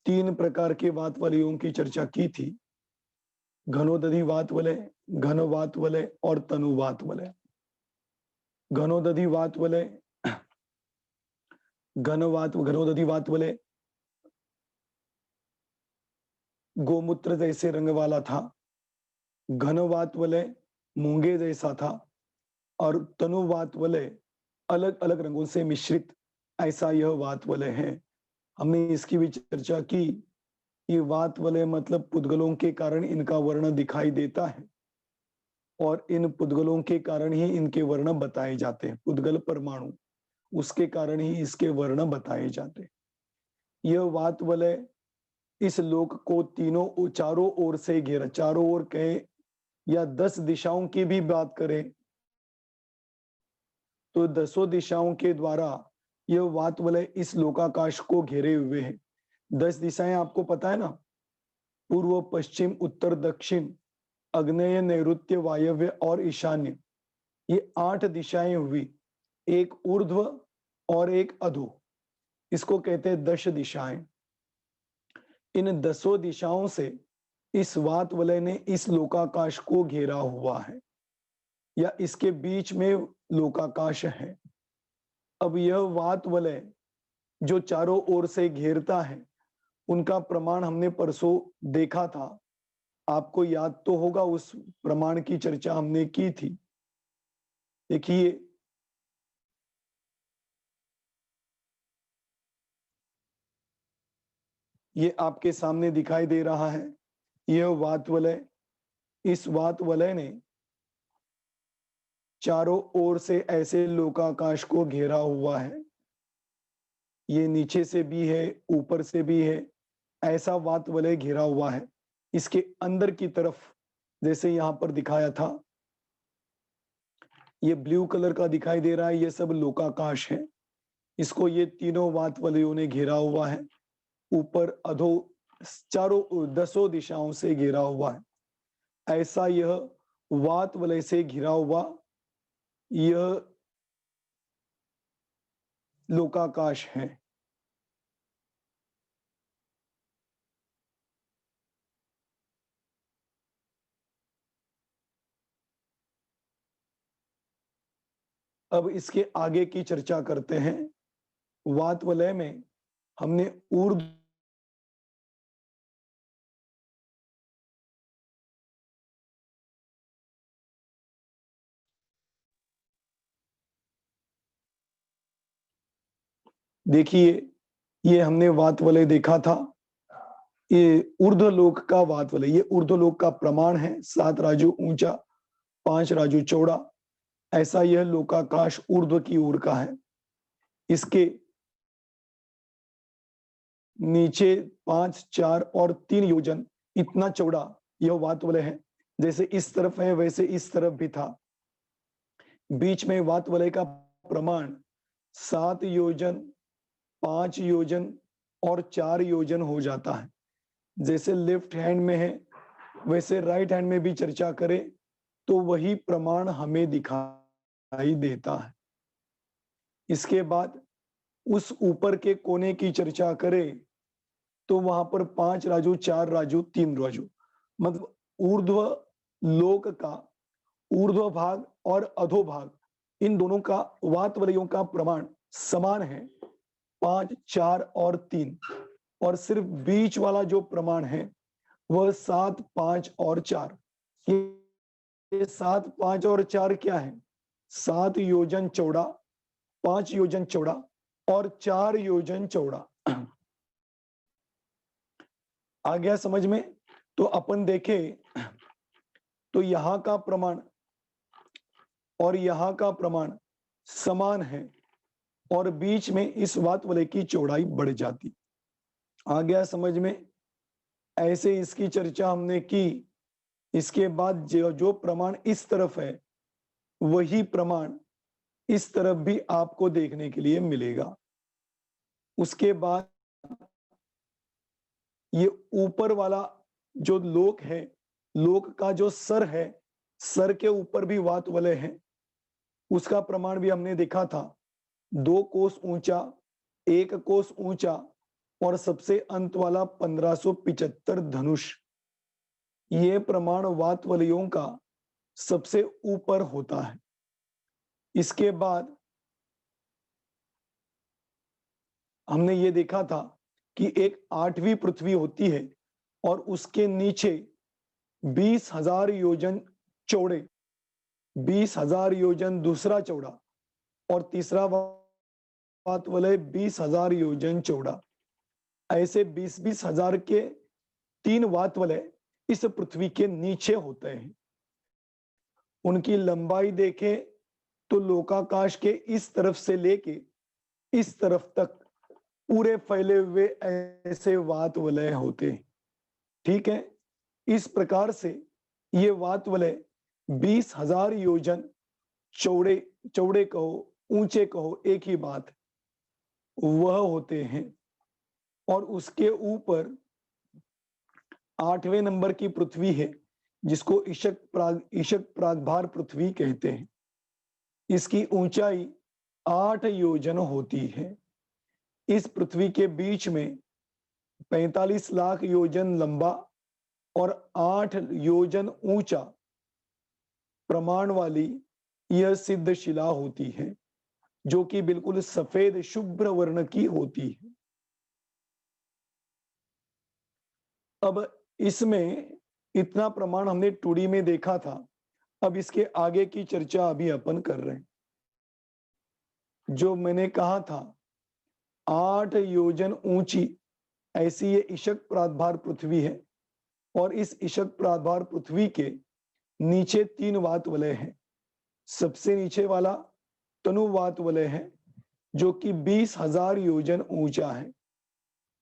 तीन प्रकार के वात वलयों की चर्चा की थी। घनोदधि वात वलय, घन वात वलय और तनु वात वलय। घनोदधि वात वलय, घनोदधि वात वलय गोमूत्र जैसे रंग वाला था। घन वात वलय मूंगे जैसा था और तनु वात वलय अलग अलग रंगों से मिश्रित, ऐसा यह वात वलय है। हमने इसकी भी चर्चा की। ये वात वलय मतलब पुद्गलों के कारण इनका वर्ण दिखाई देता है और इन पुद्गलों के कारण ही इनके वर्ण बताए जाते हैं। पुद्गल परमाणु, उसके कारण ही इसके वर्ण बताए जाते हैं। यह वात वलय इस लोक को तीनों चारों ओर से घेरा, चारों ओर कहे या 10 दिशाओं की भी बात करें तो 10 दिशाओं के द्वारा यह वात वलय इस लोकाकाश को घेरे हुए है। 10 दिशाएं आपको पता है ना, पूर्व पश्चिम उत्तर दक्षिण आग्नेय नैऋत्य वायव्य और ईशान्य, ये 8 दिशाएं हुई। एक ऊर्ध्व और एक अधो, इसको कहते हैं 10 दिशाएं। इन 10 दिशाओं से इस वात वलय ने इस लोकाकाश को घेरा हुआ है या इसके बीच में लोकाकाश है। अब यह वात वलय जो चारों ओर से घेरता है, उनका प्रमाण हमने परसों देखा था। आपको याद तो होगा, उस प्रमाण की चर्चा हमने की थी। देखिए, ये आपके सामने दिखाई दे रहा है, यह वात वलय। इस वात वलय ने चारों ओर से ऐसे लोकाकाश को घेरा हुआ है। ये नीचे से भी है, ऊपर से भी है, ऐसा वात वलय घेरा हुआ है। इसके अंदर की तरफ, जैसे यहां पर दिखाया था, ये ब्लू कलर का दिखाई दे रहा है, ये सब लोकाकाश है। इसको ये तीनों वात वलयों ने घेरा हुआ है। ऊपर अधो चारों 10 दिशाओं से घेरा हुआ है। ऐसा यह वात वलय से घिरा हुआ यह लोकाकाश है। अब इसके आगे की चर्चा करते हैं। वात वलय में हमने ऊर्ध्व देखिए, ये हमने वात वलय देखा था। ये ऊर्ध्वलोक का वात वलय, ये ऊर्ध्वलोक का प्रमाण है। 7 राजू ऊंचा, 5 राजू चौड़ा, ऐसा यह लोकाकाश ऊर्ध्व की ओर का है। इसके नीचे 5, 4 और 3 योजन इतना चौड़ा यह वात वलय है। जैसे इस तरफ है वैसे इस तरफ भी था। बीच में वात वलय का प्रमाण 7 योजन, 5 योजन और 4 योजन हो जाता है। जैसे लेफ्ट हैंड में है वैसे राइट हैंड में भी चर्चा करें तो वही प्रमाण हमें दिखाई देता है। इसके बाद उस ऊपर के कोने की चर्चा करें तो वहां पर 5 राजू, 4 राजू, 3 राजू, मतलब ऊर्ध्व लोक का ऊर्ध्व भाग और अधो भाग, इन दोनों का वात वलयों का प्रमाण समान है, 5, 4 और 3। और सिर्फ बीच वाला जो प्रमाण है वह 7, 5 और 4। ये 7, 5 और 4 क्या है? 7 योजन चौड़ा, 5 योजन चौड़ा और 4 योजन चौड़ा। आ गया समझ में? तो अपन देखें तो यहां का प्रमाण और यहां का प्रमाण समान है और बीच में इस वात वलय की चौड़ाई बढ़ जाती। आ गया समझ में? ऐसे इसकी चर्चा हमने की। इसके बाद जो प्रमाण इस तरफ है वही प्रमाण इस तरफ भी आपको देखने के लिए मिलेगा। उसके बाद ये ऊपर वाला जो लोक है, लोक का जो सर है, सर के ऊपर भी वात वलय है। उसका प्रमाण भी हमने देखा था, 2 कोस ऊंचा, 1 कोस ऊंचा और सबसे अंत वाला 1575 धनुष। ये प्रमाण वात वलयों का सबसे ऊपर होता है। इसके बाद हमने ये देखा था कि एक 8वीं पृथ्वी होती है और उसके नीचे 20,000 योजन चौड़े, 20,000 योजन दूसरा चौड़ा और तीसरा वात वलय 20,000 योजन चौड़ा। ऐसे 20-20 हजार के 3 वात वलय इस पृथ्वी के नीचे होते हैं। उनकी लंबाई देखें तो लोकाकाश के इस तरफ से लेके इस तरफ तक पूरे फैले हुए ऐसे वात वलय होते हैं। ठीक है, इस प्रकार से ये वात वलय 20,000 योजन चौड़े, चौड़े कहो ऊंचे कहो एक ही बात, वह होते हैं। और उसके ऊपर 8वें नंबर की पृथ्वी है जिसको ईशक प्रागभार पृथ्वी कहते हैं। इसकी ऊंचाई 8 योजन होती है। इस पृथ्वी के बीच में 45 लाख योजन लंबा और 8 योजन ऊंचा प्रमाण वाली यह सिद्ध शिला होती है, जो कि बिल्कुल सफेद शुभ्र वर्ण की होती है। अब इसमें इतना प्रमाण हमने टूडी में देखा था। अब इसके आगे की चर्चा अभी अपन कर रहे हैं। जो मैंने कहा था 8 योजन ऊंची ऐसी ये ईशक प्रादभार पृथ्वी है और इस ईशक प्रादभार पृथ्वी के नीचे 3 वात वलय हैं। सबसे नीचे वाला तनु वात वलय है जो कि 20,000 योजन ऊंचा है।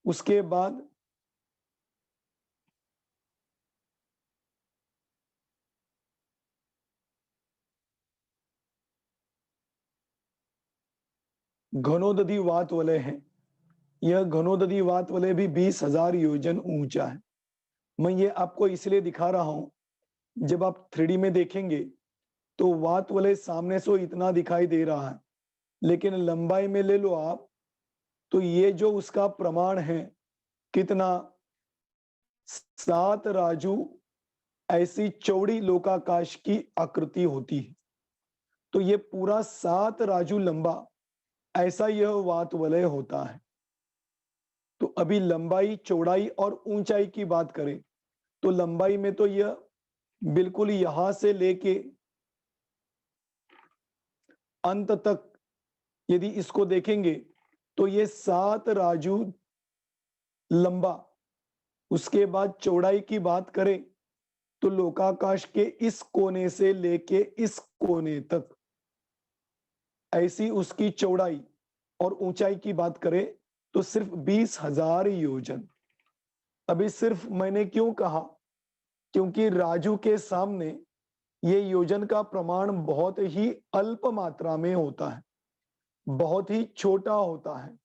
उसके बाद घनोदधी वात वलय है। यह घनोदधी वात वलय भी 20,000 योजन ऊंचा है। मैं ये आपको इसलिए दिखा रहा हूं, जब आप 3D में देखेंगे तो वात वलय सामने से इतना दिखाई दे रहा है, लेकिन लंबाई में ले लो आप तो ये जो उसका प्रमाण है कितना, 7 राजू ऐसी चौड़ी लोकाकाश की आकृति होती है। तो ये पूरा 7 राजू लंबा ऐसा यह वात वलय होता है। तो अभी लंबाई, चौड़ाई और ऊंचाई की बात करें तो लंबाई में तो यह बिल्कुल यहां से लेके अंत तक यदि इसको देखेंगे तो ये 7 राजू लंबा। उसके बाद चौड़ाई की बात करें तो लोकाकाश के इस कोने से लेके इस कोने तक ऐसी उसकी चौड़ाई और ऊंचाई की बात करें तो सिर्फ 20,000 योजन। अभी सिर्फ मैंने क्यों कहा, क्योंकि राजू के सामने ये योजन का प्रमाण बहुत ही अल्प मात्रा में होता है, बहुत ही छोटा होता है।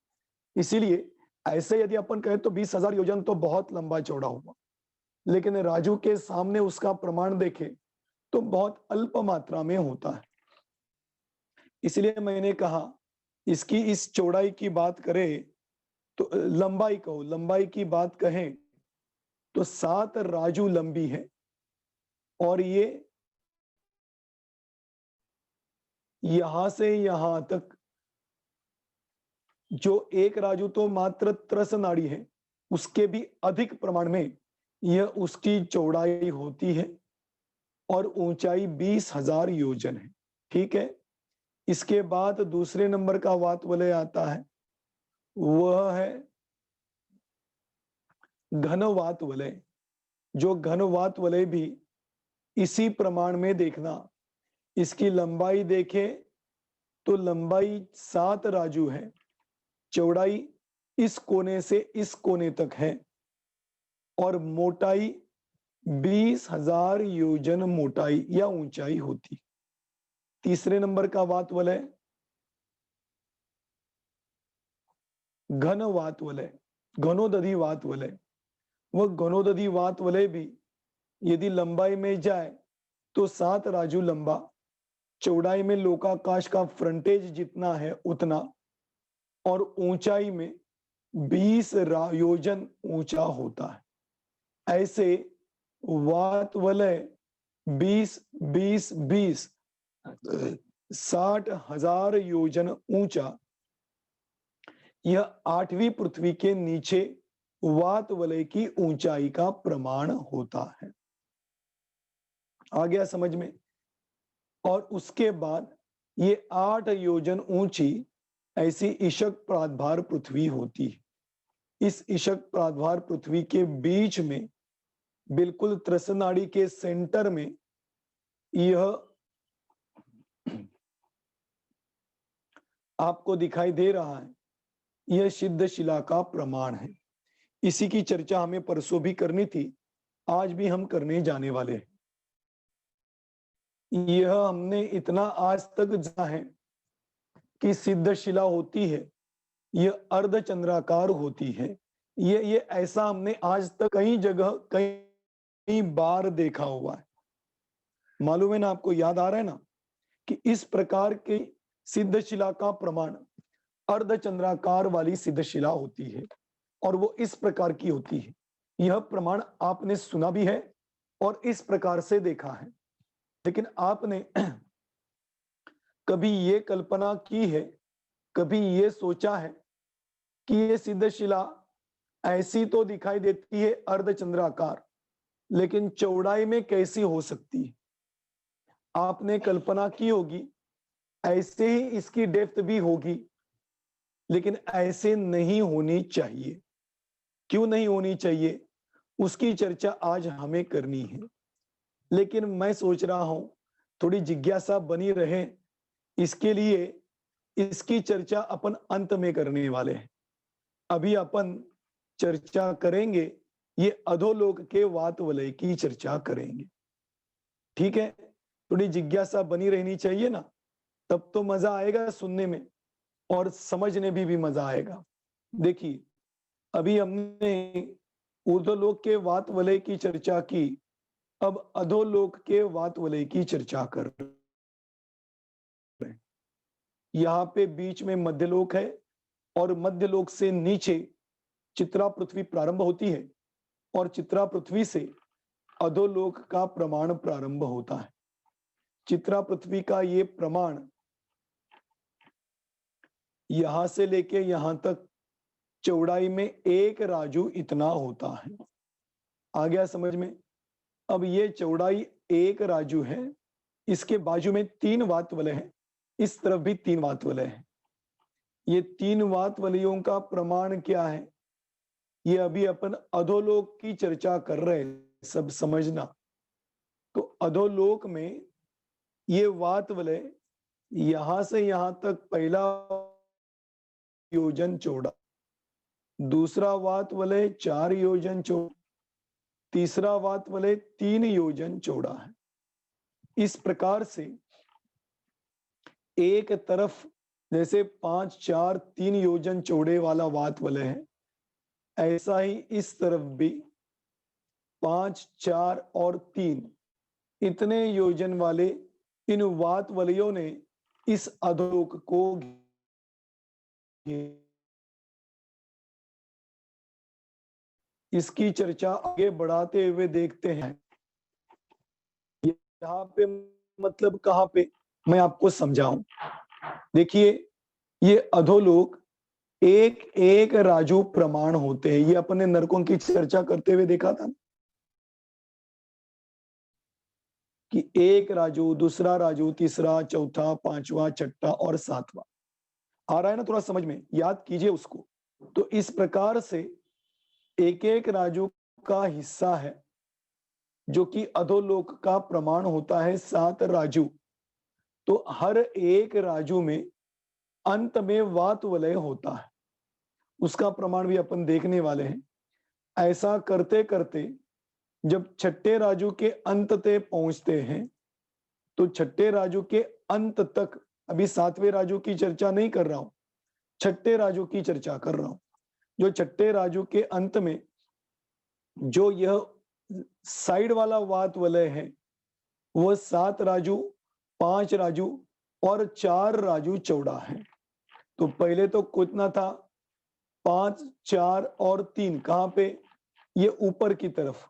इसीलिए ऐसे यदि अपन कहें तो 20,000 योजन तो बहुत लंबा चौड़ा होगा, लेकिन राजू के सामने उसका प्रमाण देखें तो बहुत अल्प मात्रा में होता है। इसलिए मैंने कहा इसकी इस चौड़ाई की बात करें तो लंबाई कहो, लंबाई की बात कहें तो 7 राजू लंबी है और ये यहां से यहां तक जो एक राजू तो मात्र त्रस नाड़ी है, उसके भी अधिक प्रमाण में यह उसकी चौड़ाई होती है और ऊंचाई 20,000 योजन है। ठीक है, इसके बाद दूसरे नंबर का वात वलय आता है, वह है घन वात वलय। जो घन वात वलय भी इसी प्रमाण में देखना, इसकी लंबाई देखें तो लंबाई 7 राजू है, चौड़ाई इस कोने से इस कोने तक है और मोटाई 20,000 योजन मोटाई या ऊंचाई होती। तीसरे नंबर का वात वलय घन वात वलय, घनोदधी वात वलय। वह घनोदधी वात वलय भी यदि लंबाई में जाए तो 7 राजू लंबा, चौड़ाई में लोकाकाश का फ्रंटेज जितना है उतना और ऊंचाई में 20 योजन ऊंचा होता है। ऐसे वात वलय 20 20 20 60,000 योजन ऊंचा यह 8वीं पृथ्वी के नीचे वात वलय की ऊंचाई का प्रमाण होता है। आ गया समझ में? और उसके बाद ये 8 योजन ऊंची ऐसी ईशक प्रादभार पृथ्वी होती है। इस ईशक प्रादभार पृथ्वी के बीच में बिल्कुल त्रसनाड़ी के सेंटर में यह आपको दिखाई दे रहा है, यह सिद्ध शिला का प्रमाण है। इसी की चर्चा हमें परसों भी करनी थी, आज भी हम करने जाने वाले हैं। यह हमने इतना आज तक जाना है कि सिद्ध शिला होती है, यह अर्धचंद्राकार होती है। ये ऐसा हमने आज तक कई जगह कई बार देखा हुआ है। मालूम है ना, आपको याद आ रहा है ना कि इस प्रकार की सिद्ध शिला का प्रमाण अर्धचंद्राकार वाली सिद्ध शिला होती है और वो इस प्रकार की होती है। यह प्रमाण आपने सुना भी है और इस प्रकार से देखा है, लेकिन आपने कभी ये कल्पना की है, कभी ये सोचा है कि ये सिद्ध शिला ऐसी तो दिखाई देती है अर्धचंद्राकार, लेकिन चौड़ाई में कैसी हो सकती है? आपने कल्पना की होगी ऐसे ही इसकी डेप्थ भी होगी, लेकिन ऐसे नहीं होनी चाहिए। क्यों नहीं होनी चाहिए, उसकी चर्चा आज हमें करनी है। लेकिन मैं सोच रहा हूं थोड़ी जिज्ञासा बनी रहे, इसके लिए इसकी चर्चा अपन अंत में करने वाले हैं। अभी अपन चर्चा करेंगे, ये अधोलोक के वात वलय की चर्चा करेंगे। ठीक है, थोड़ी जिज्ञासा बनी रहनी चाहिए ना, तब तो मजा आएगा सुनने में और समझने भी मजा आएगा। देखिए, अभी हमने ऊर्ध्वलोक के वात वलय की चर्चा की, अब अधोलोक के वात वलय की चर्चा कर रहे हैं। यहाँ पे बीच में मध्यलोक है और मध्यलोक से नीचे चित्रा पृथ्वी प्रारंभ होती है और चित्रा पृथ्वी से अधोलोक का प्रमाण प्रारंभ होता है। चित्रा पृथ्वी का ये प्रमाण यहां से लेके यहां तक चौड़ाई में 1 राजू इतना होता है। आ गया समझ में? अब ये चौड़ाई 1 राजू है, इसके बाजू में 3 वात वलय है, इस तरफ भी 3 वात वलय है। ये 3 वात वलयों का प्रमाण क्या है, ये अभी अपन अधोलोक की चर्चा कर रहे हैं, सब समझना। तो अधोलोक में ये वात वलय यहां से यहां तक पहला योजन चौड़ा, दूसरा वात वलय 4 योजन चौड़ा, तीसरा वात वलय 3 योजन चौड़ा है। इस प्रकार से एक तरफ जैसे 5 4 3 योजन चौड़े वाला वात वलय है, ऐसा ही इस तरफ भी 5 4 और 3 इतने योजन वाले इन वात वलयों ने इस अधोलोक को इसकी चर्चा आगे बढ़ाते हुए देखते हैं। यहाँ पे मतलब कहाँ पे, मैं आपको समझाऊं। देखिए, ये अधोलोक एक एक राजू प्रमाण होते हैं। ये अपने नरकों की चर्चा करते हुए देखा था कि 1 राजू, दूसरा राजू, तीसरा, चौथा, 5वां, 6वां और 7वां। आ रहा है ना थोड़ा समझ में? याद कीजिए उसको। तो इस प्रकार से एक एक राजू का हिस्सा है जो कि अधोलोक का प्रमाण होता है 7 राजू। तो हर एक राजू में अंत में वात वलय होता है, उसका प्रमाण भी अपन देखने वाले हैं। ऐसा करते करते जब छठे राजू के अंत तक पहुंचते हैं, तो छठे राजू के अंत तक, अभी 7वें राजू की चर्चा नहीं कर रहा हूं, छठे राजू की चर्चा कर रहा हूं। जो छठे राजू के अंत में जो यह साइड वाला वात वलय है, वह 7 राजू, 5 राजू और 4 राजू चौड़ा है। तो पहले तो कितना था, 5, 4 और 3 कहां पे? ये ऊपर की तरफ।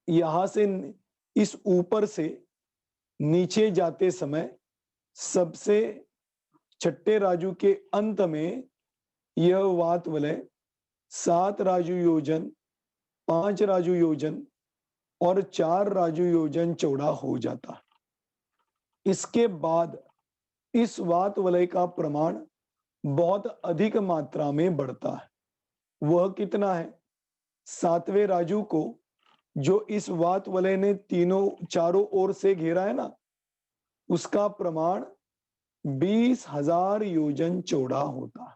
यहां से इस ऊपर से नीचे जाते समय सबसे छठे राजू के अंत में यह वात वलय 7 राजू योजन, 5 राजू योजन और 4 राजू योजन चौड़ा हो जाता। इसके बाद इस वात वलय का प्रमाण बहुत अधिक मात्रा में बढ़ता है। वह कितना है? 7वें राजू को जो इस वात वलय ने चारों ओर से घेरा है ना, उसका प्रमाण 20,000 योजन चौड़ा होता है।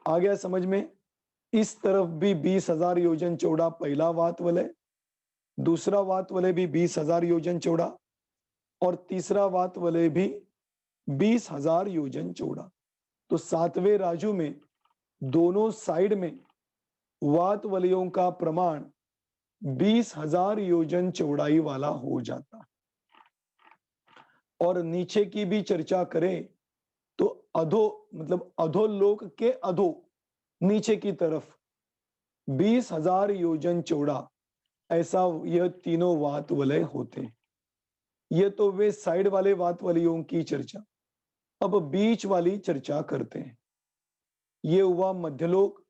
आ गया समझ में? इस तरफ भी 20,000 योजन चौड़ा पहला वात वलय, दूसरा वात वलय भी 20,000 योजन चौड़ा और तीसरा वात वलय भी 20,000 योजन चौड़ा। तो 7वें राजू में दोनों साइड में वात वलयों का प्रमाण 20,000 योजन चौड़ाई वाला हो जाता। और नीचे की भी चर्चा करें तो अधोलोक के अधो नीचे की तरफ 20,000 योजन चौड़ा ऐसा यह तीनों वात वलय होते हैं। ये तो वे साइड वाले वात वलयों की चर्चा। अब बीच वाली चर्चा करते हैं। ये हुआ मध्यलोक।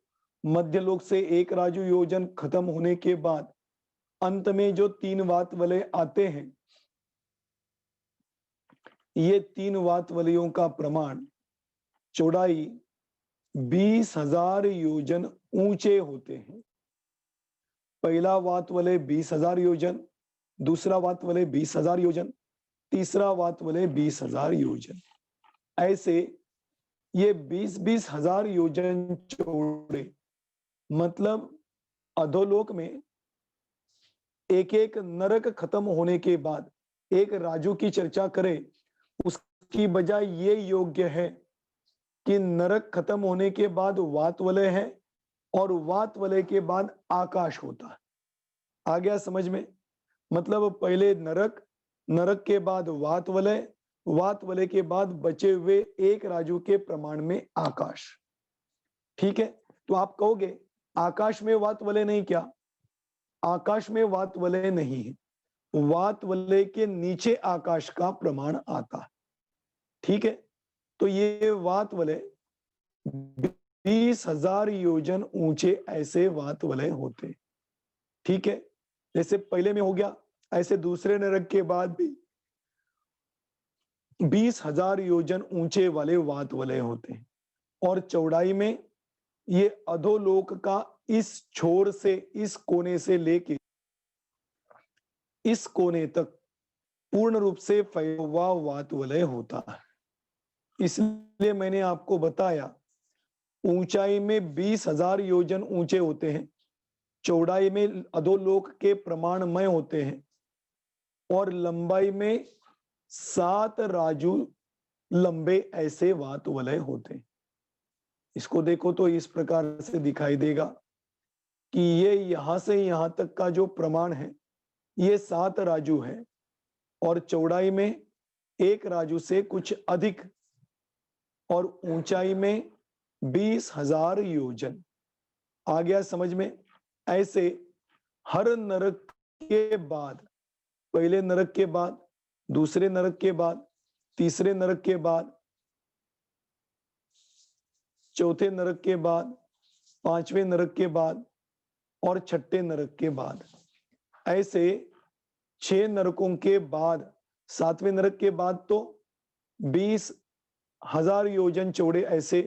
मध्यलोक से 1 राजू योजन खत्म होने के बाद अंत में जो 3 वात वलय आते हैं, ये 3 वात वलयों का प्रमाण चौड़ाई 20,000 योजन ऊंचे होते हैं। पहला वात वलय 20,000 योजन, दूसरा वात वलय 20,000 योजन, तीसरा वात वलय 20,000 योजन। ऐसे ये 20,000 योजन चौड़े, मतलब अधोलोक में एक एक नरक खत्म होने के बाद एक राजू की चर्चा करें, उसकी बजाय ये योग्य है कि नरक खत्म होने के बाद वात वलय है और वात वलय के बाद आकाश होता है। आ गया समझ में? मतलब पहले नरक, नरक के बाद वात वलय, वात वलय के बाद बचे हुए एक राजू के प्रमाण में आकाश। ठीक है? तो आप कहोगे आकाश में वात वलय नहीं क्या? आकाश में वात वलय नहीं है, वात वलय के नीचे आकाश का प्रमाण आता है। ठीक है? तो ये वात वलय 20,000 योजन ऊंचे ऐसे वात वलय होते। ठीक है? जैसे पहले में हो गया, ऐसे दूसरे नरक के बाद भी 20,000 योजन ऊंचे वाले वात वलय होते हैं। और चौड़ाई में ये अधोलोक का इस छोर से, इस कोने से लेके इस कोने तक पूर्ण रूप से फैला हुआ वात वलय होता है। इसलिए मैंने आपको बताया ऊंचाई में 20,000 योजन ऊंचे होते हैं, चौड़ाई में अधोलोक के प्रमाणमय होते हैं और लंबाई में 7 राजू लंबे ऐसे वात वलय होते हैं। इसको देखो तो इस प्रकार से दिखाई देगा कि ये यहां से यहां तक का जो प्रमाण है ये 7 राजू है और चौड़ाई में 1 राजू से कुछ अधिक और ऊंचाई में 20,000 योजन। आ गया समझ में? ऐसे हर नरक के बाद, पहले नरक के बाद, दूसरे नरक के बाद, तीसरे नरक के बाद, चौथे नरक के बाद, 5वें नरक के बाद और 6ठे नरक के बाद, ऐसे 6 नरकों के बाद 7वें नरक के बाद तो 20,000 योजन चौड़े ऐसे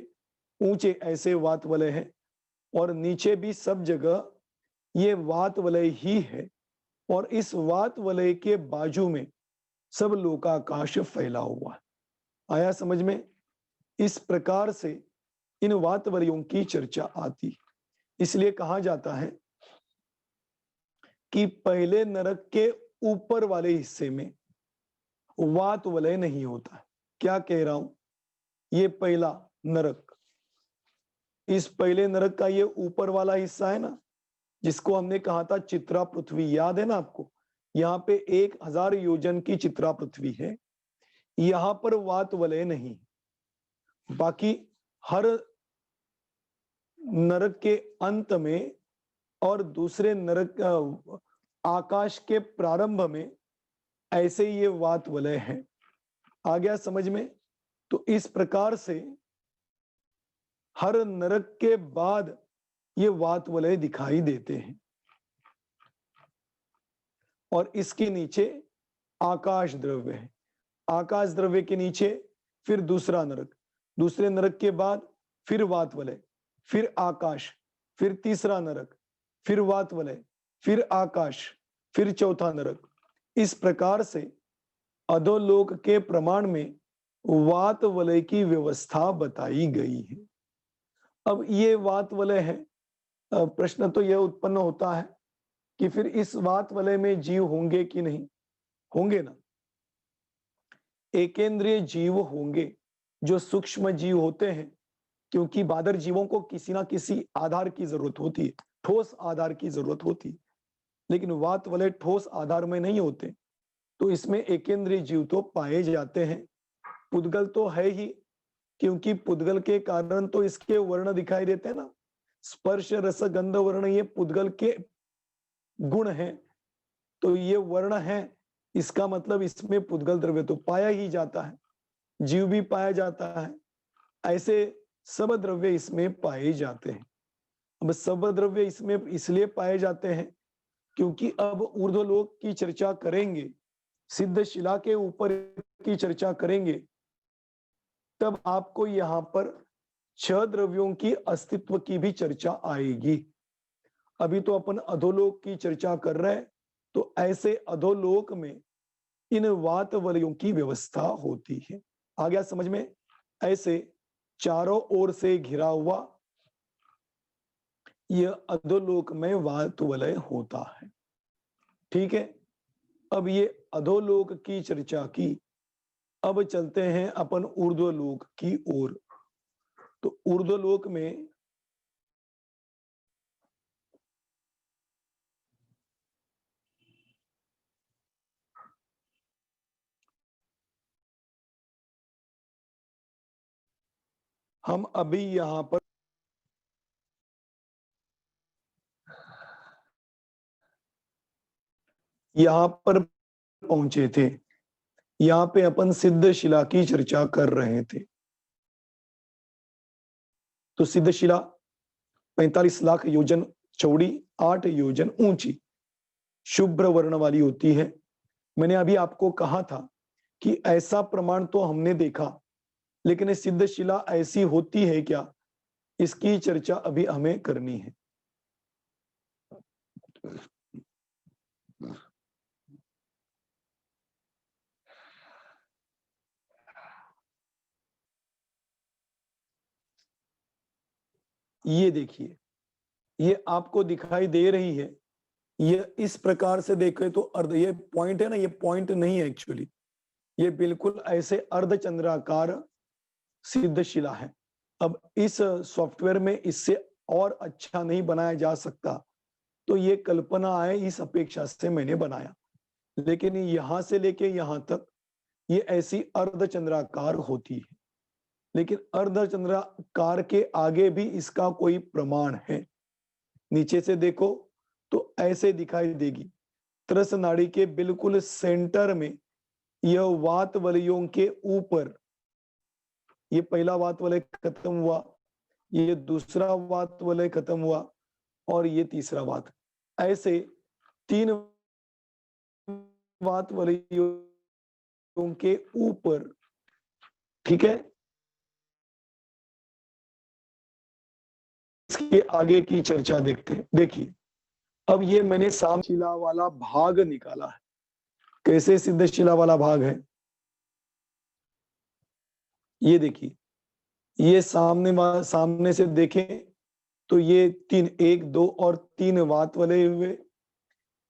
ऊंचे ऐसे वात वलय है और नीचे भी सब जगह ये वात वलय ही है और इस वात वलय के बाजू में सब लोकाकाश फैला हुआ है। आया समझ में? इस प्रकार से इन वात वलयों की चर्चा आती। इसलिए कहा जाता है कि पहले नरक के ऊपर वाले हिस्से में वात वलय नहीं होता। क्या कह रहा हूं? ये पहला नरक, इस पहले नरक का ये ऊपर वाला हिस्सा है ना, जिसको हमने कहा था चित्रा पृथ्वी, याद है ना आपको? यहाँ पे 1,000 योजन की चित्रा पृथ्वी है, यहां पर वात वलय नहीं। बाकी हर नरक के अंत में और दूसरे नरक आकाश के प्रारंभ में, ऐसे ये वात वलय है। आ गया समझ में? तो इस प्रकार से हर नरक के बाद ये वात वलय दिखाई देते हैं। और इसके नीचे आकाश द्रव्य है। आकाश द्रव्य के नीचे फिर दूसरा नरक, दूसरे नरक के बाद फिर वात वलय, फिर आकाश, फिर तीसरा नरक, फिर वात वलय, फिर आकाश, फिर चौथा नरक। इस प्रकार से अधोलोक के प्रमाण में वात वलय की व्यवस्था बताई गई है। अब ये वात वलय है, प्रश्न तो यह उत्पन्न होता है कि फिर इस वात वलय में जीव होंगे कि नहीं? होंगे ना। एकेंद्रीय जीव होंगे, जो सूक्ष्म जीव होते हैं, क्योंकि बादर जीवों को किसी ना किसी आधार की जरूरत होती है, ठोस आधार की जरूरत होती है, लेकिन वात वलय ठोस आधार में नहीं होते। तो इसमें एकेंद्रीय जीव तो पाए जाते हैं। पुद्गल तो है ही, क्योंकि पुद्गल के कारण तो इसके वर्ण दिखाई देते हैं ना। स्पर्श रस गंध वर्ण ये पुद्गल के गुण हैं, तो ये वर्ण है, इसका मतलब इसमें पुद्गल द्रव्य तो पाया ही जाता है, जीव भी पाया जाता है। ऐसे सब द्रव्य इसमें पाए जाते हैं। अब सब द्रव्य इसमें इसलिए पाए जाते हैं क्योंकि अब ऊर्ध्वलोक की चर्चा करेंगे, सिद्ध शिला के ऊपर की चर्चा करेंगे, तब आपको यहाँ पर 6 द्रव्यों की अस्तित्व की भी चर्चा आएगी। अभी तो अपन अधोलोक की चर्चा कर रहे हैं, तो ऐसे अधोलोक में इन वात वलयों की व्यवस्था होती है। आ गया समझ में? ऐसे चारों ओर से घिरा हुआ यह अधोलोक में वात वलय होता है। ठीक है, अब ये अधोलोक की चर्चा की, अब चलते हैं अपन ऊर्ध्वलोक की ओर। तो ऊर्ध्वलोक में हम अभी यहां पर पहुंचे थे। यहां पे अपन सिद्ध शिला की चर्चा कर रहे थे। तो सिद्ध शिला 45 लाख योजन चौड़ी, 8 योजन ऊंची, शुभ्र वर्ण वाली होती है। मैंने अभी आपको कहा था कि ऐसा प्रमाण तो हमने देखा, लेकिन सिद्ध शिला ऐसी होती है क्या, इसकी चर्चा अभी हमें करनी है। ये देखिए, ये आपको दिखाई दे रही है, ये इस प्रकार से देखें तो अर्ध, ये पॉइंट है ना, ये पॉइंट नहीं है एक्चुअली, ये बिल्कुल ऐसे अर्धचंद्राकार सिद्ध शिला है। अब इस सॉफ्टवेयर में इससे और अच्छा नहीं बनाया जा सकता, तो ये कल्पना है, इस अपेक्षा से मैंने बनाया। लेकिन यहां से लेके यहां तक ये ऐसी अर्धचंद्राकार होती है, लेकिन अर्धचंद्राकार के आगे भी इसका कोई प्रमाण है। नीचे से देखो तो ऐसे दिखाई देगी। त्रस नाड़ी के बिल्कुल सेंटर में यह वात वलयों के ऊपर, ये पहला वात वलय खत्म हुआ, ये दूसरा वात वलय खत्म हुआ, और ये तीसरा वात, ऐसे 3 वात वलयों के ऊपर। ठीक है, इसके आगे की चर्चा देखते हैं। देखिए, अब ये मैंने सामशिला वाला भाग निकाला है। कैसे सिद्ध शिला वाला भाग है, ये देखिए, ये सामने से देखें तो ये 3, 1, 2 और 3 वात वलय हुए,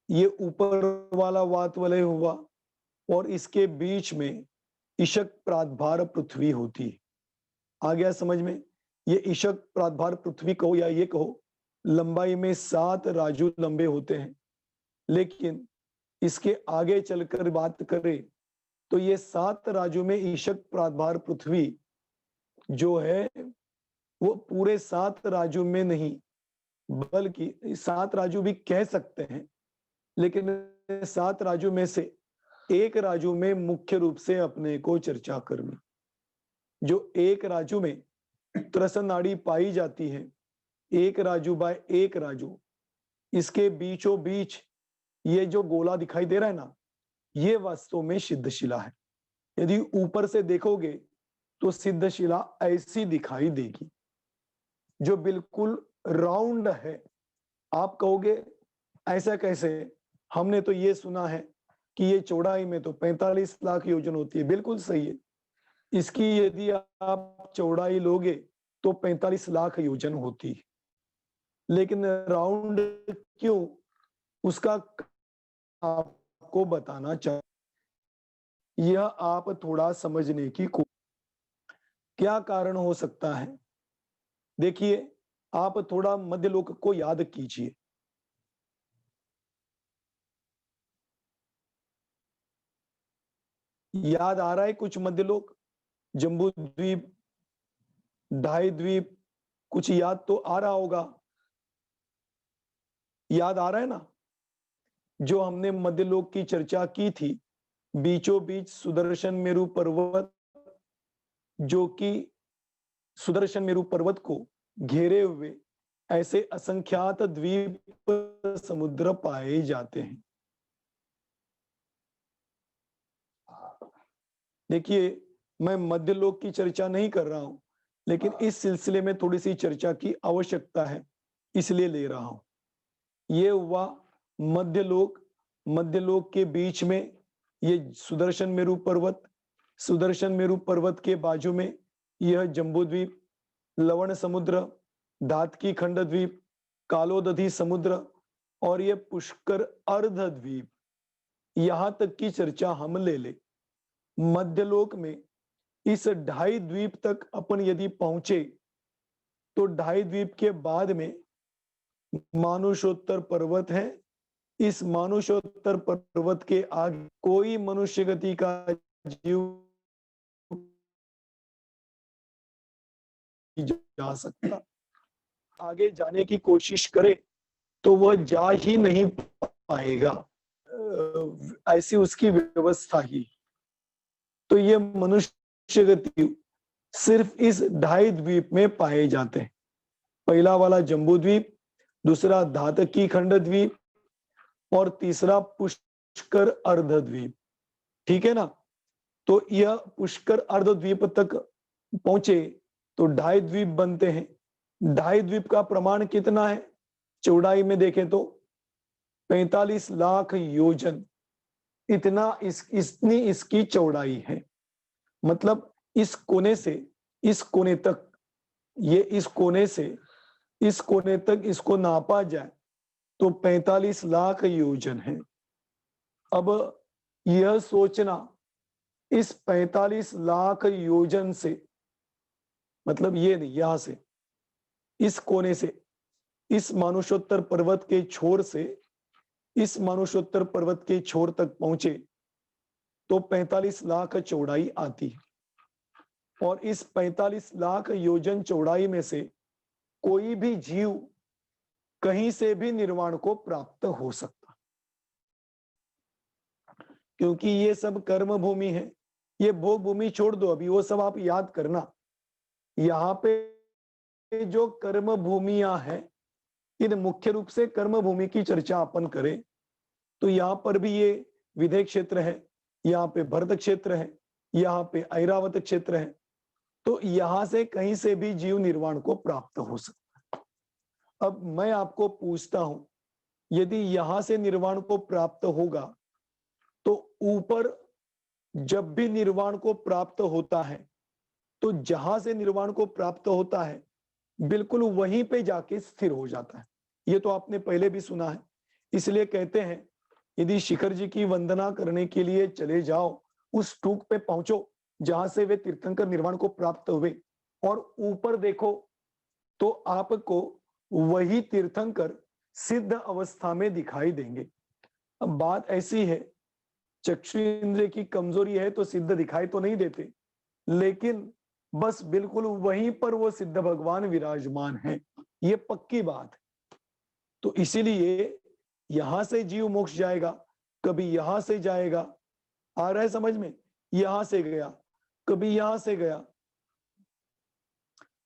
ये ऊपर वाला वात वलय हुआ, और इसके बीच में इशक प्रातभार पृथ्वी होती है। आ गया समझ में? ये इशक प्रातभार पृथ्वी कहो या ये कहो, लंबाई में 7 राजू लंबे होते हैं। लेकिन इसके आगे चलकर बात करें तो ये 7 राजू में ईशक प्रातभार पृथ्वी जो है वो पूरे 7 राज्यों में नहीं, बल्कि 7 राज्यों भी कह सकते हैं, लेकिन 7 राज्यों में से एक राज्यों में मुख्य रूप से अपने को चर्चा करनी। जो एक राज्यों में त्रसन नाड़ी पाई जाती है, एक राजू बाय एक राजू, इसके बीचों बीच ये जो गोला दिखाई दे रहा है ना, ये वास्तव में सिद्धशिला है। यदि ऊपर से देखोगे तो सिद्धशिला ऐसी दिखाई देगी, जो बिल्कुल राउंड है। आप कहोगे ऐसा कैसे? हमने तो ये सुना है कि ये चौड़ाई में तो 45 लाख योजन होती है। बिल्कुल सही है। इसकी यदि आप चौड़ाई लोगे तो 45 लाख योजन होती है, लेकिन राउंड क्यों, उसका आपको बताना चाहिए। यह आप थोड़ा समझने की क्या कारण हो सकता है? देखिए, आप थोड़ा मध्यलोक को याद कीजिए। याद आ रहा है कुछ मध्यलोक? जम्बू द्वीप, ढाई द्वीप, कुछ याद तो आ रहा होगा। याद आ रहा है ना? जो हमने मध्यलोक की चर्चा की थी, बीचों बीच सुदर्शन मेरु पर्वत, जो कि सुदर्शन मेरु पर्वत को घेरे हुए ऐसे असंख्यात द्वीप समुद्र पाए जाते हैं। देखिए, मैं मध्यलोक की चर्चा नहीं कर रहा हूं, लेकिन इस सिलसिले में थोड़ी सी चर्चा की आवश्यकता है, इसलिए ले रहा हूं। ये हुआ मध्यलोक। मध्यलोक के बीच में ये सुदर्शन मेरु पर्वत, सुदर्शन मेरु पर्वत के बाजू में यह जम्बू द्वीप, लवण समुद्र, धातकी खंड द्वीप, कालोदधी समुद्र और ये पुष्कर अर्ध द्वीप। यहां तक की चर्चा हम ले ले। मध्यलोक में इस ढाई द्वीप तक अपन यदि पहुंचे तो ढाई द्वीप के बाद में मानुषोत्तर पर्वत है। इस मानुषोत्तर पर्वत के आगे कोई मनुष्य गति का जीव जा सकता। आगे जाने की कोशिश करे तो वह जा ही नहीं पाएगा, ऐसी उसकी व्यवस्था ही। तो ये मनुष्य गति सिर्फ इस ढाई द्वीप में पाए जाते हैं। पहला वाला जम्बू द्वीप, दूसरा धातकी खंड द्वीप और तीसरा पुष्कर अर्ध द्वीप। ठीक है ना? तो यह पुष्कर अर्ध द्वीप तक पहुंचे तो ढाई द्वीप बनते हैं। ढाई द्वीप का प्रमाण कितना है? चौड़ाई में देखें तो 45 लाख योजन, इतनी इसकी चौड़ाई है। मतलब इस कोने से इस कोने तक, ये इस कोने से इस कोने तक इसको नापा जाए तो 45 लाख योजन है। अब यह सोचना, इस 45 लाख योजन से, मतलब ये नहीं, यहां से इस कोने से इस मानुषोत्तर पर्वत के छोर से इस मानुषोत्तर पर्वत के छोर तक पहुंचे तो 45 लाख चौड़ाई आती है। और इस 45 लाख योजन चौड़ाई में से कोई भी जीव कहीं से भी निर्वाण को प्राप्त हो सकता, क्योंकि ये सब कर्म भूमि है। ये भोग भूमि छोड़ दो, अभी वो सब आप याद करना। यहाँ पे जो कर्म भूमियां हैं, इन मुख्य रूप से कर्म भूमि की चर्चा अपन करें तो यहाँ पर भी ये विधेय क्षेत्र है, यहाँ पे भरत क्षेत्र है, यहाँ पे ऐरावत क्षेत्र है। तो यहां से कहीं से भी जीव निर्वाण को प्राप्त हो सकता है। अब मैं आपको पूछता हूं, यदि यहां से निर्वाण को प्राप्त होगा तो ऊपर जब भी निर्वाण को प्राप्त होता है तो जहां से निर्वाण को प्राप्त होता है बिल्कुल वहीं पे जाके स्थिर हो जाता है। ये तो आपने पहले भी सुना है। इसलिए कहते हैं, यदि शिखर जी की वंदना करने के लिए चले जाओ, उस टूक पे पहुंचो जहां से वे तीर्थंकर निर्वाण को प्राप्त हुए, और ऊपर देखो तो आपको वही तीर्थंकर सिद्ध अवस्था में दिखाई देंगे। अब बात ऐसी है, चक्षु इंद्रिय की कमजोरी है तो सिद्ध दिखाई तो नहीं देते, लेकिन बस बिल्कुल वहीं पर वो सिद्ध भगवान विराजमान है, ये पक्की बात है। तो इसीलिए यहां से जीव मोक्ष जाएगा, कभी यहां से जाएगा, आ रहा है समझ में, यहां से गया, कभी यहां से गया,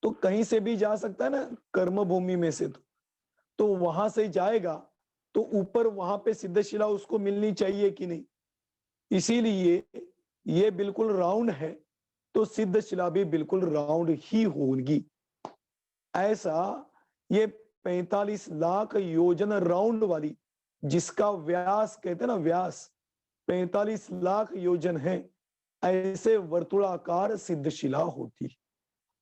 तो कहीं से भी जा सकता है ना कर्म भूमि में से। तो वहां से जाएगा तो ऊपर वहां पे सिद्धशिला उसको मिलनी चाहिए कि नहीं, इसीलिए ये बिल्कुल राउंड है, तो सिद्धशिला भी बिल्कुल राउंड ही होगी। ऐसा ये 45 लाख योजन राउंड वाली, जिसका व्यास कहते हैं ना, व्यास 45 लाख योजन है, ऐसे वर्तुलाकार सिद्धशिला होती।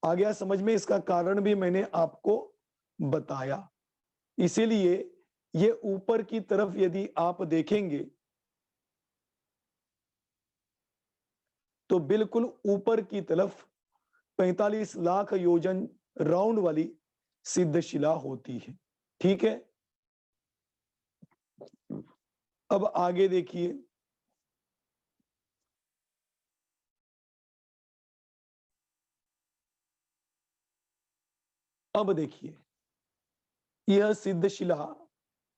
आ गया समझ में, इसका कारण भी मैंने आपको बताया। इसीलिए ये ऊपर की तरफ यदि आप देखेंगे तो बिल्कुल ऊपर की तरफ 45 लाख योजन राउंड वाली सिद्धशिला होती है। ठीक है, अब आगे देखिए, अब देखिए यह सिद्धशिला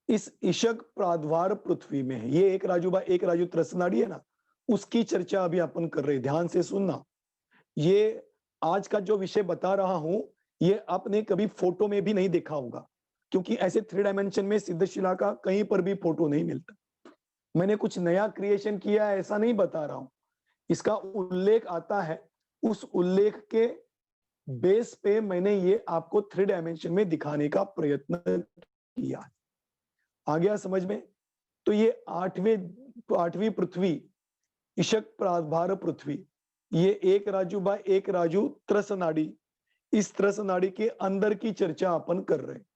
इस इशक प्राद्वार पृथ्वी में है। ये एक राजुबा एक राजू त्रसनाड़ी है ना, उसकी चर्चा अभी अपन कर रहे हैं, ध्यान से सुनना। ये आज का जो विषय बता रहा हूं, ये आपने कभी फोटो में भी नहीं देखा होगा, क्योंकि ऐसे 3 डायमेंशन में सिद्धशिला का कहीं पर भी फोटो नहीं मिलता। मैंने कुछ नया क्रिएशन किया है ऐसा नहीं बता रहा हूं, इसका उल्लेख आता है, उस उल्लेख के बेस पे मैंने ये आपको 3 डायमेंशन में दिखाने का प्रयत्न किया। आ गया समझ में? तो ये आठवीं पृथ्वी, इशक प्राद्भार पृथ्वी, ये एक राजू बाय एक राजू त्रस नाड़ी, इस त्रस नाड़ी के अंदर की चर्चा अपन कर रहे हैं,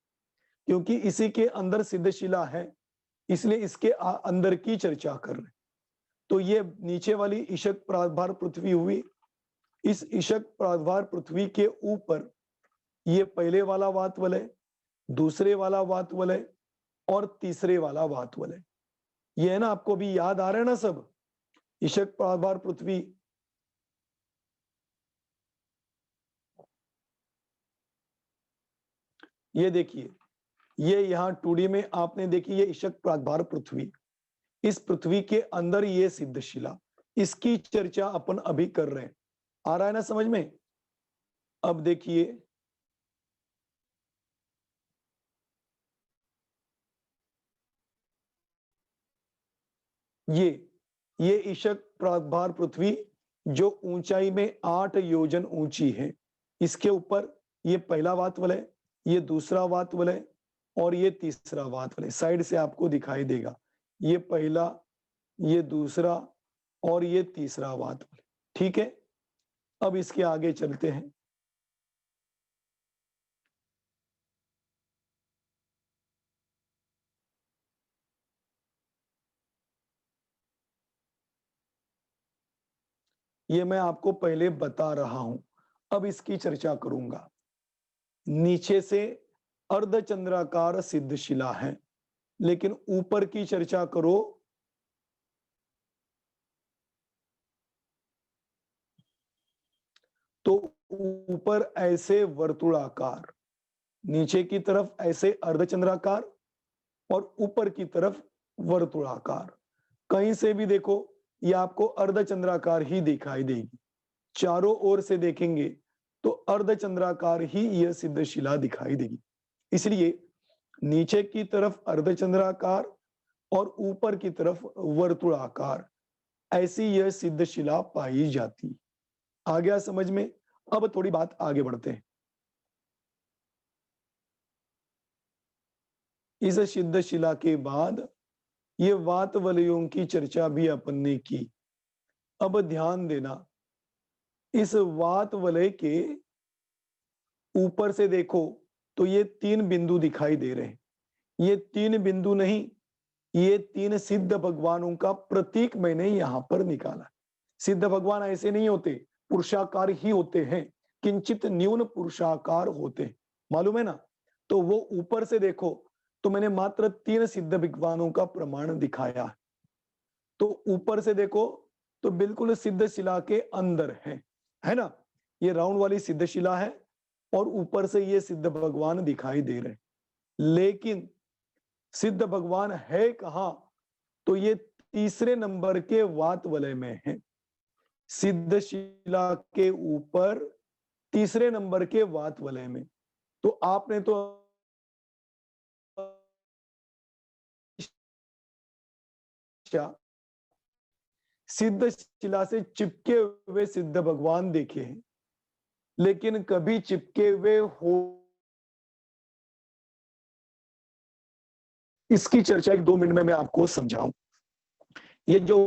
क्योंकि इसी के अंदर सिद्धशिला है, इसलिए इसके अंदर की चर्चा कर रहे हैं। तो ये नीचे वाली इशक प्राद्भार पृथ्वी हुई, इस इशक प्राद्भार पृथ्वी के ऊपर ये पहले वाला वात वलय, दूसरे वाला वात वलय और तीसरे वाला वात वलय। ये है ना, आपको भी याद आ रहा है ना सब, इशक प्राद्भार पृथ्वी, ये देखिए, ये यहाँ 2D में आपने देखी, ये इशक प्राद्भार पृथ्वी, इस पृथ्वी के अंदर ये सिद्धशिला, इसकी चर्चा अपन अभी कर रहे हैं। आ रहा है ना समझ में? अब देखिए, ये इशक प्राद्भार पृथ्वी जो ऊंचाई में 8 योजन ऊंची है, इसके ऊपर ये पहला वात वलय, ये दूसरा वात वलय और ये तीसरा वात वलय साइड से आपको दिखाई देगा। ये पहला, ये दूसरा और ये तीसरा वात वलय। ठीक है, अब इसके आगे चलते हैं। ये मैं आपको पहले बता रहा हूं, अब इसकी चर्चा करूंगा। नीचे से अर्धचंद्राकार सिद्धशिला है, लेकिन ऊपर की चर्चा करो तो ऊपर ऐसे वर्तुलाकार, नीचे की तरफ ऐसे अर्धचंद्राकार और ऊपर की तरफ वर्तुलाकार। कहीं से भी देखो ये आपको अर्धचंद्राकार ही दिखाई देगी, चारों ओर से देखेंगे तो अर्धचंद्राकार ही यह सिद्धशिला दिखाई देगी। इसलिए नीचे की तरफ अर्धचंद्राकार और ऊपर की तरफ वर्तुलाकार, ऐसी यह सिद्धशिला पाई जाती। आ गया समझ में? अब थोड़ी बात आगे बढ़ते हैं। इस सिद्धशिला के बाद ये वात वलयों की चर्चा भी अपन ने की। अब ध्यान देना, इस वात वलय के ऊपर से देखो तो ये 3 बिंदु दिखाई दे रहे हैं। ये 3 बिंदु नहीं, ये 3 सिद्ध भगवानों का प्रतीक मैंने यहां पर निकाला। सिद्ध भगवान ऐसे नहीं होते, पुरुषाकार ही होते हैं, किंचित न्यून पुरुषाकार होते हैं, मालूम है ना? तो वो ऊपर से देखो तो मैंने मात्र 3 सिद्ध भगवानों का प्रमाण दिखाया। तो ऊपर से देखो तो बिल्कुल सिद्ध शिला के अंदर है ना? ये राउंड वाली सिद्ध शिला है और ऊपर से ये सिद्ध भगवान दिखाई दे रहे हैं। लेकिन सिद्ध भगवान है कहां? तो ये तीसरे नंबर के वात वलय में है। सिद्ध शिला के ऊपर तीसरे नंबर के वात वलय में। तो आपने तो सिद्ध शिला से चिपके हुए सिद्ध भगवान देखे हैं, लेकिन कभी चिपके हुए हो इसकी चर्चा 1-2 मिनट में मैं आपको समझाऊं। ये जो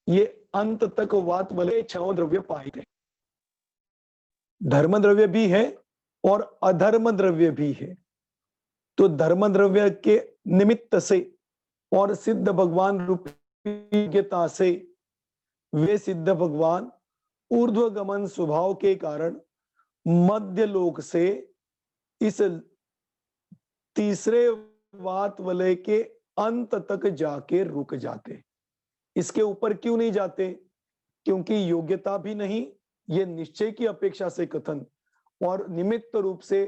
ये अंत तक वात वाले 6 द्रव्य पाए गए, धर्म द्रव्य भी है और अधर्म द्रव्य भी है। तो धर्म द्रव्य के निमित्त से और सिद्ध भगवान रूप योग्यता से वे सिद्ध भगवान ऊर्ध्वगमन स्वभाव के कारण मध्य लोक से इस तीसरे वात वलय के अंत तक जाके रुक जाते। इसके ऊपर क्यों नहीं जाते? क्योंकि योग्यता भी नहीं, ये निश्चय की अपेक्षा से कथन, और निमित्त रूप से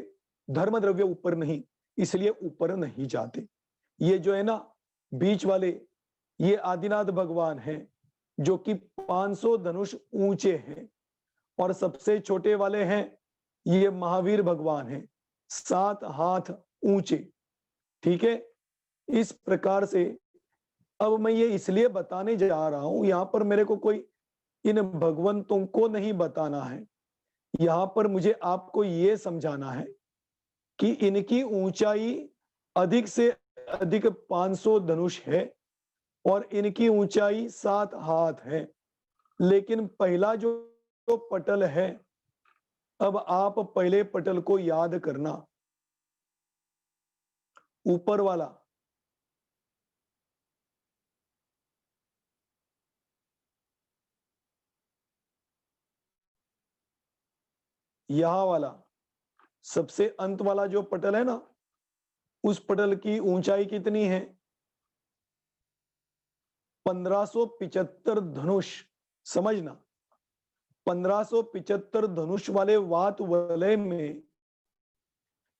धर्म द्रव्य ऊपर नहीं, इसलिए ऊपर नहीं जाते। ये जो है ना बीच वाले, ये आदिनाथ भगवान हैं जो कि 500 धनुष ऊंचे हैं, और सबसे छोटे वाले हैं ये महावीर भगवान हैं, 7 हाथ ऊंचे। ठीक है, इस प्रकार से अब मैं ये इसलिए बताने जा रहा हूं, यहां पर मेरे को कोई इन भगवंतों को नहीं बताना है, यहां पर मुझे आपको ये समझाना है कि इनकी ऊंचाई अधिक से अधिक 500 धनुष है और इनकी ऊंचाई 7 हाथ है। लेकिन पहला जो पटल है, अब आप पहले पटल को याद करना, ऊपर वाला, यहां वाला सबसे अंत वाला जो पटल है ना, उस पटल की ऊंचाई कितनी है? 1575 धनुष। समझना, 1575 धनुष वाले वात वलय में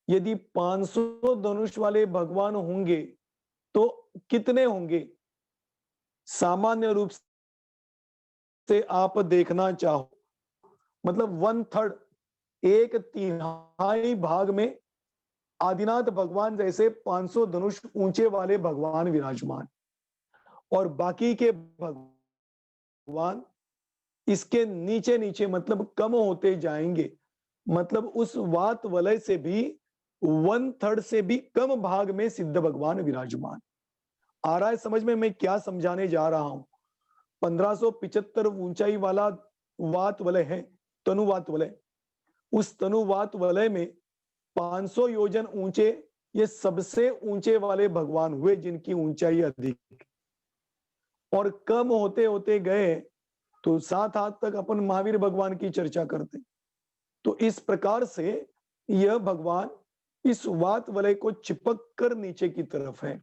यदि 500 धनुष वाले भगवान होंगे तो कितने होंगे? सामान्य रूप से आप देखना चाहो, मतलब 1/3, 1/3 भाग में आदिनाथ भगवान जैसे 500 धनुष ऊंचे वाले भगवान विराजमान, और बाकी के भगवान इसके नीचे नीचे, मतलब कम होते जाएंगे। मतलब उस वात वलय से भी 1/3 से भी कम भाग में सिद्ध भगवान विराजमान। आ रहा है समझ में मैं क्या समझाने जा रहा हूं? 1575 ऊंचाई वाला वात वलय है, तनुवात वलय। उस तनुवात वलय में 500 योजन ऊंचे ये सबसे ऊंचे वाले भगवान हुए जिनकी ऊंचाई अधिक, और कम होते होते गए तो 7 हाथ तक अपन महावीर भगवान की चर्चा करते। तो इस प्रकार से यह भगवान इस वात वलय को चिपक कर नीचे की तरफ है।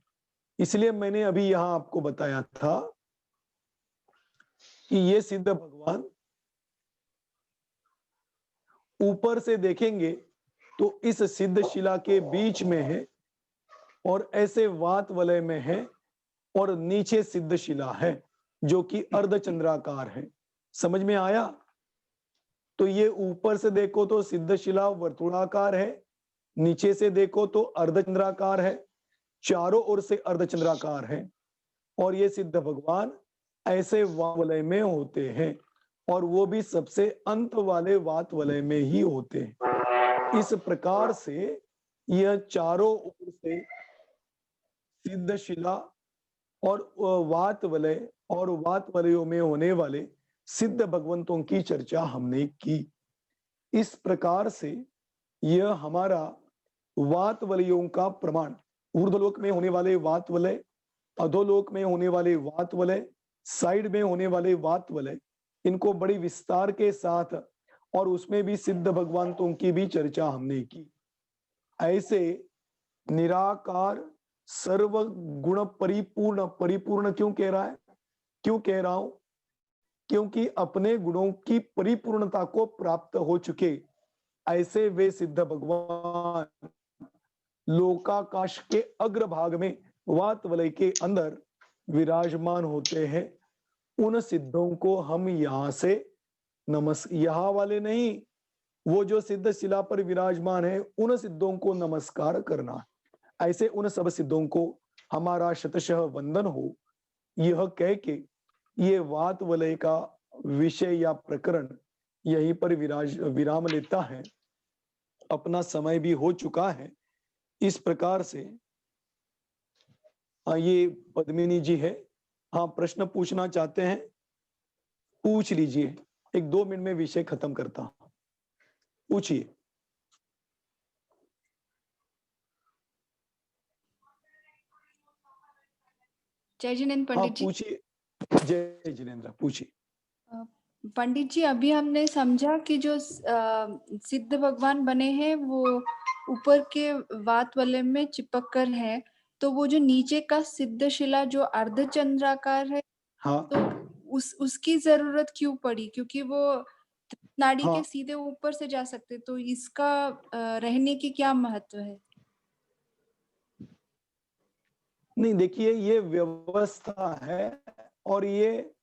इसलिए मैंने अभी यहां आपको बताया था कि ये सिद्ध भगवान ऊपर से देखेंगे तो इस सिद्ध शिला के बीच में है और ऐसे वात वलय में है, और नीचे सिद्ध शिला है जो कि अर्धचंद्राकार है। समझ में आया? तो ये ऊपर से देखो तो सिद्ध शिला वर्तुलाकार है, नीचे से देखो तो अर्धचंद्राकार है, चारों ओर से अर्धचंद्राकार है, और ये सिद्ध भगवान ऐसे वलय में होते हैं, और वो भी सबसे अंत वाले वात वलय में ही होते हैं। इस प्रकार से यह चारों ओर से सिद्ध शिला और वात वलय और वात वलयों में होने वाले सिद्ध भगवंतों की चर्चा हमने की। इस प्रकार से यह हमारा वात वलयों का प्रमाण, ऊर्ध्वलोक में होने वाले वात वलय, अधोलोक में होने वाले वात वलय, साइड में होने वाले वात वलय, इनको बड़ी विस्तार के साथ और उसमें भी सिद्ध भगवंतों की भी चर्चा हमने की। ऐसे निराकार सर्व गुण परिपूर्ण, परिपूर्ण क्यों कह रहा है? क्यों कह रहा हूं? क्योंकि अपने गुणों की परिपूर्णता को प्राप्त हो चुके ऐसे वे सिद्ध भगवान लोकाकाश के अग्रभाग में वातवलय के अंदर विराजमान होते हैं। उन सिद्धों को हम यहाँ से यहाँ वाले नहीं, वो जो सिद्ध शिला पर विराजमान है उन सिद्धों को नमस्कार करना है। ऐसे उन सब सिद्धों को हमारा शतशः वंदन हो, यह कह के ये वात वलय का विषय या प्रकरण यहीं पर विराम लेता है। अपना समय भी हो चुका है। इस प्रकार से ये पद्मिनी जी है, हाँ प्रश्न पूछना चाहते हैं, पूछ लीजिए। 1-2 मिनट में विषय खत्म करता हूं, पूछिए। जय जिनेन्द्र हाँ पंडित जी। पूछिए, जय जिनेन्द्र पूछिए। पंडित जी, अभी हमने समझा कि जो सिद्ध भगवान बने हैं वो ऊपर के वात वलय में चिपक कर है, तो वो जो नीचे का सिद्ध शिला जो अर्धचंद्राकार है, हाँ तो उसकी जरूरत क्यों पड़ी? क्योंकि वो नाड़ी हाँ के सीधे ऊपर से जा सकते, तो इसका रहने की क्या महत्व है? नहीं, देखिए ये व्यवस्था है और ये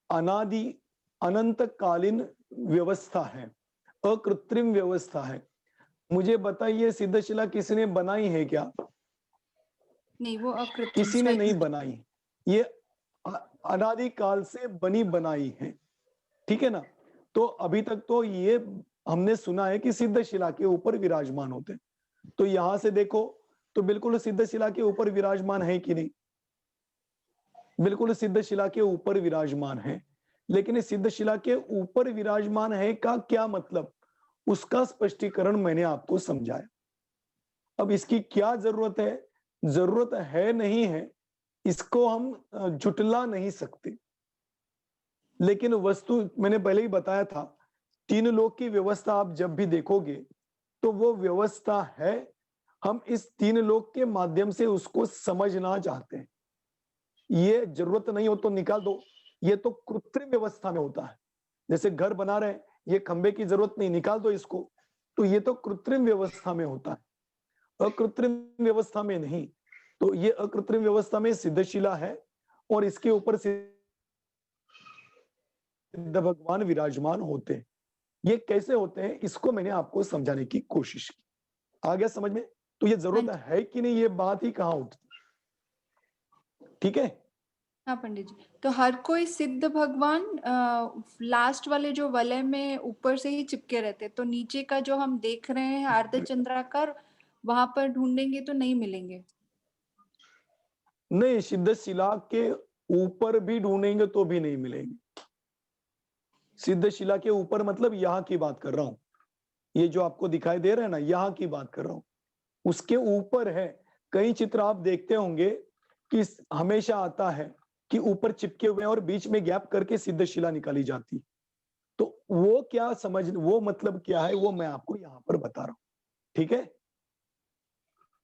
अनादि अनंतकालीन व्यवस्था है, अकृत्रिम व्यवस्था है। मुझे बताइए सिद्धशिला किसने बनाई है क्या? नहीं, वो अकृत्रिम किसी ने नहीं स्वयं। बनाई। ये अनादिकाल से बनी बनाई है, ठीक है ना? तो अभी तक तो ये हमने सुना है कि सिद्ध शिला के ऊपर विराजमान होते हैं। तो यहां से देखो तो बिल्कुल सिद्ध शिला के ऊपर विराजमान है कि नहीं? बिल्कुल सिद्ध शिला के ऊपर विराजमान है। लेकिन इस सिद्ध शिला के ऊपर विराजमान है का क्या मतलब, उसका स्पष्टीकरण मैंने आपको समझाया। अब इसकी क्या जरूरत है, जरूरत है नहीं है, इसको हम झुटला नहीं सकते। लेकिन वस्तु मैंने पहले ही बताया था, 3 लोक की व्यवस्था आप जब भी देखोगे तो वो व्यवस्था है। हम इस 3 लोक के माध्यम से उसको समझना चाहते हैं। ये जरूरत नहीं हो तो निकाल दो, ये तो कृत्रिम व्यवस्था में होता है। जैसे घर बना रहे हैं, ये खंबे की जरूरत नहीं, निकाल दो इसको, तो ये तो कृत्रिम व्यवस्था में होता है, अकृत्रिम व्यवस्था में नहीं। तो ये अकृत्रिम व्यवस्था में सिद्धशिला है और इसके ऊपर सिद्ध भगवान विराजमान होते हैं। ये कैसे होते हैं इसको मैंने आपको समझाने की कोशिश की। आ गया समझ में? तो ये जरूरत है कि नहीं, ये बात ही कहां उठती, ठीक है? हाँ पंडित जी, तो हर कोई सिद्ध भगवान लास्ट वाले जो वलय में ऊपर से ही चिपके रहते, तो नीचे का जो हम देख रहे हैं अर्धचंद्राकार, वहां पर ढूंढेंगे तो नहीं मिलेंगे। नहीं, सिद्ध शिला के ऊपर भी ढूंढेंगे तो भी नहीं मिलेंगे। सिद्ध शिला के ऊपर मतलब यहाँ की बात कर रहा हूं, ये जो आपको दिखाई दे रहा है ना, यहाँ की बात कर रहा हूं। उसके ऊपर है। कई चित्र आप देखते होंगे कि हमेशा आता है कि ऊपर चिपके हुए हैं और बीच में गैप करके सिद्ध शिला निकाली जाती। तो वो क्या समझ, वो मतलब क्या है, वो मैं आपको यहाँ पर बता रहा हूं, ठीक है?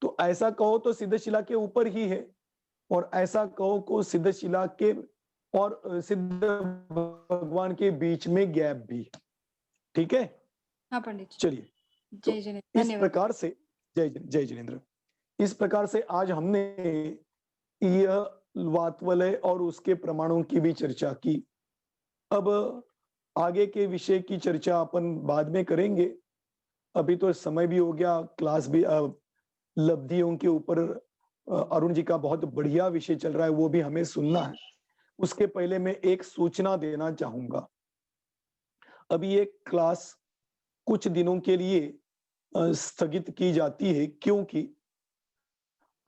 तो ऐसा कहो तो सिद्ध शिला के ऊपर ही है, और ऐसा कहो को सिद्ध शिला के और सिद्ध भगवान के बीच में गैप भी, ठीक है? हाँ पंडित जी। चलिए, जय तो जिनेन्द्र, इस धन्यवाद। प्रकार से जय जिनेन्द्र, इस प्रकार से आज हमने यह वातवलय और उसके प्रमाणों की भी चर्चा की। अब आगे के विषय की चर्चा अपन बाद में करेंगे। अभी तो समय भी हो गया, क्लास भी लब्धियों के ऊपर अरुण जी का बहुत बढ़िया विषय चल रहा है, वो भी हमें सुनना है। उसके पहले मैं एक सूचना देना चाहूंगा। अभी एक क्लास कुछ दिनों के लिए स्थगित की जाती है, क्योंकि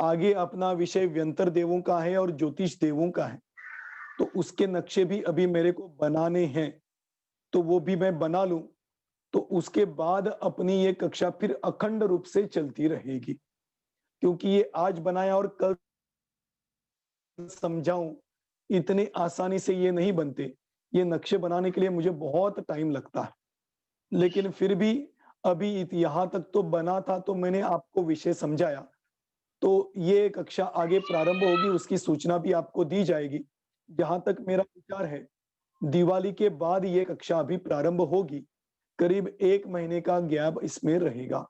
आगे अपना विषय व्यंतर देवों का है और ज्योतिष देवों का है। तो उसके नक्शे भी अभी मेरे को बनाने हैं, तो वो भी मैं बना लूं, तो उसके बाद अपनी ये कक्षा फिर अखंड रूप से चलती रहेगी। क्योंकि ये आज बनाया और कल समझाऊं, इतनी आसानी से ये नहीं बनते। ये नक्शे बनाने के लिए मुझे बहुत टाइम लगता है, लेकिन फिर भी अभी यहाँ तक तो बना था, तो मैंने आपको विषय समझाया। तो ये कक्षा आगे प्रारंभ होगी, उसकी सूचना भी आपको दी जाएगी। जहां तक मेरा विचार है, दिवाली के बाद ये कक्षा अभी प्रारंभ होगी। करीब 1 महीने का गैप इसमें रहेगा।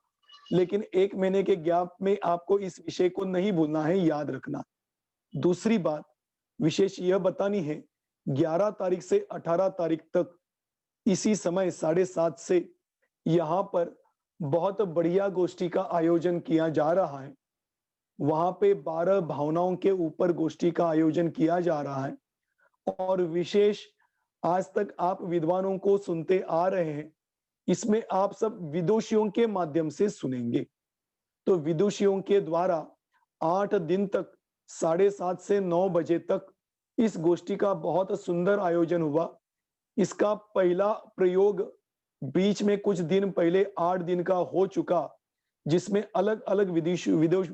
लेकिन 1 महीने के गैप में आपको इस विषय को नहीं भूलना है, याद रखना। दूसरी बात विशेष यह बतानी है, 11 तारीख से 18 तारीख तक इसी समय 7:30 से यहाँ पर बहुत बढ़िया गोष्ठी का आयोजन किया जा रहा है। वहाँ पे 12 भावनाओं के ऊपर गोष्ठी का आयोजन किया जा रहा है और विशेष आज तक आप विद्वानों को सुनते आ रहे हैं, इसमें आप सब विदुषियों के माध्यम से सुनेंगे। तो विदुषियों के द्वारा 8 दिन तक 7:30 से 9 बजे तक इस गोष्ठी का बहुत सुंदर आयोजन हुआ। इसका पहला प्रयोग बीच में कुछ दिन पहले 8 दिन का हो चुका, जिसमें अलग-अलग विदिश विदुष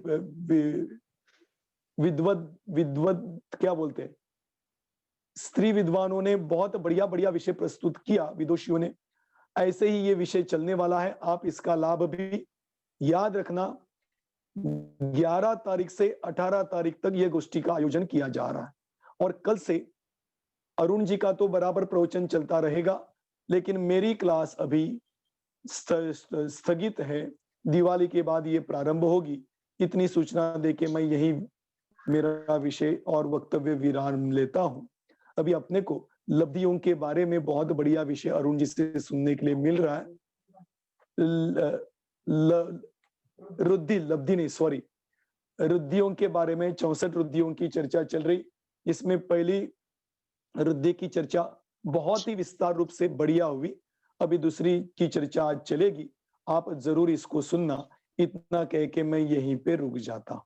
विद्वद विद्वद क्या बोलते हैं? स्त्री विद्वानों ने बहुत बढ़िया-बढ़िया विषय प्रस्तुत किया विदुषियों ने। ऐसे ही ये विषय चलने वाला है, आप इसका लाभ भी याद रखना। 11 तारीख से 18 तारीख तक ये गोष्ठी का आयोजन किया जा रहा है और कल से अरुण जी का तो बराबर प्रवचन चलता रहेगा, लेकिन मेरी क्लास अभी स्थगित है। दिवाली के बाद ये प्रारंभ होगी। इतनी सूचना देके मैं यही मेरा विषय और वक्तव्य विराम लेता हूं। अभी अपने को लब्धियों के बारे में बहुत बढ़िया विषय अरुण जी से सुनने के लिए मिल रहा है। लब्धि नहीं, सॉरी, रुद्धियों के बारे में 64 रुद्धियों की चर्चा चल रही। इसमें पहली रुद्धि की चर्चा बहुत ही विस्तार रूप से बढ़िया हुई। अभी दूसरी की चर्चा आज चलेगी, आप जरूर इसको सुनना। इतना कह के मैं यहीं पे रुक जाता हूं।